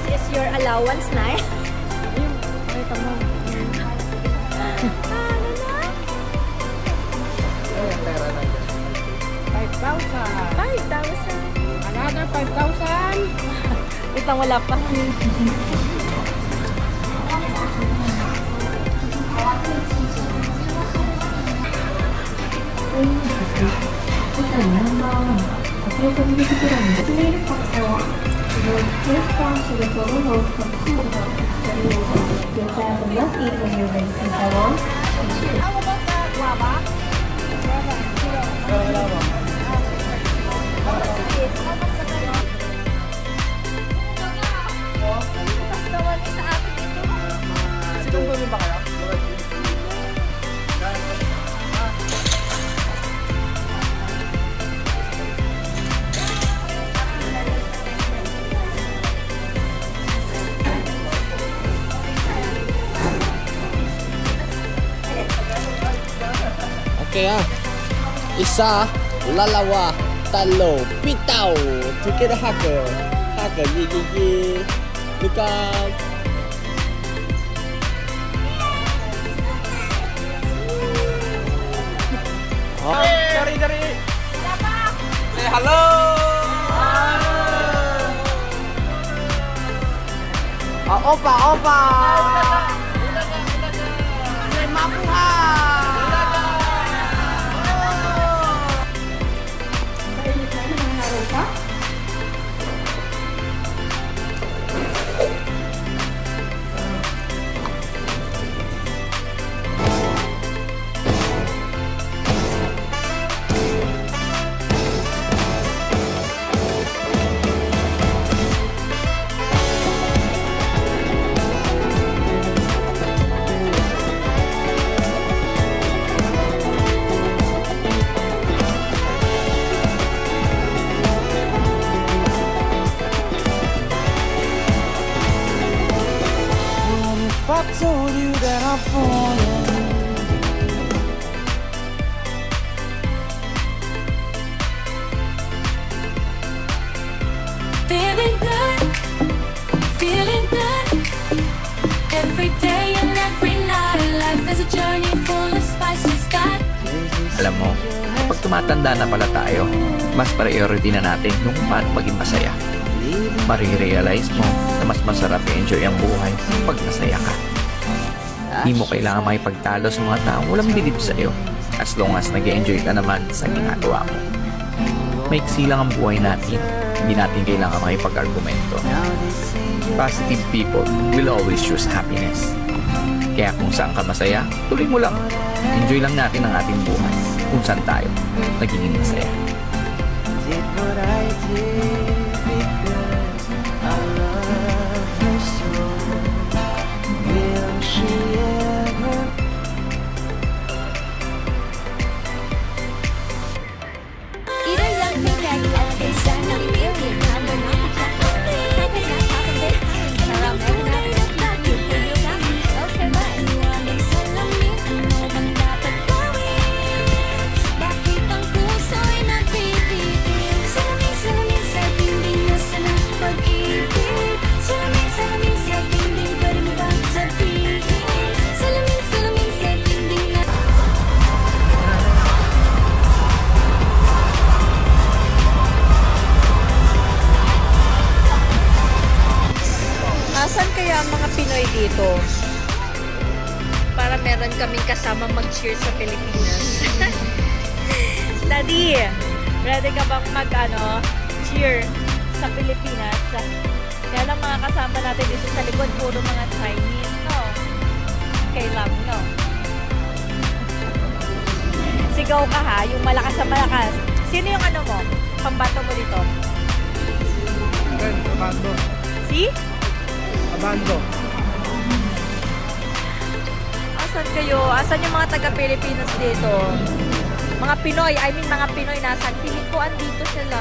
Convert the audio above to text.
This is your allowance na eh. Pakita mo. Ayan, pera na dyan. 5,000. 5,000. Another 5,000. Itang wala pa. Sinong ba kayo? Okay isa, lalawa, talo, pitaw, together hugger, ye. Look out. Dari. Say hello. Opa. Say mabuhay. I told you that I'm falling. Feeling good, every day and every night. Life is a journey full of spices. Alam mo, kapag tumatanda na pala tayo, mas priority na natin yung paano maging masaya. Marirealize mo na mas masarap i-enjoy ang buhay pag masaya ka. Hindi mo kailangan makipagtalo sa mga taong walang bilib sa'yo as long as nag-enjoy ka naman sa ginagawa mo. Maiksi lang ang buhay natin, hindi natin kailangan makipag-argumento. Positive people will always choose happiness. Kaya kung saan ka masaya, tuloy mo lang. Enjoy lang natin ang ating buhay kung saan tayo nagiging masaya. Asan kaya ang mga Pinoy dito? Para meron kaming kasama mag-cheer sa Pilipinas. Daddy, ready ka bang cheer sa Pilipinas? Kaya lang mga kasama natin dito sa likod, puro mga Chinese, no? Okay lang, no? Sigaw ka ha, yung malakas sa malakas. Sino yung mo? Pambato mo dito? Abando. Si? Abando. Asan kayo? Asan yung mga taga-Pilipinas dito? Mga Pinoy, mga Pinoy nasan? Feeling ko andito sila.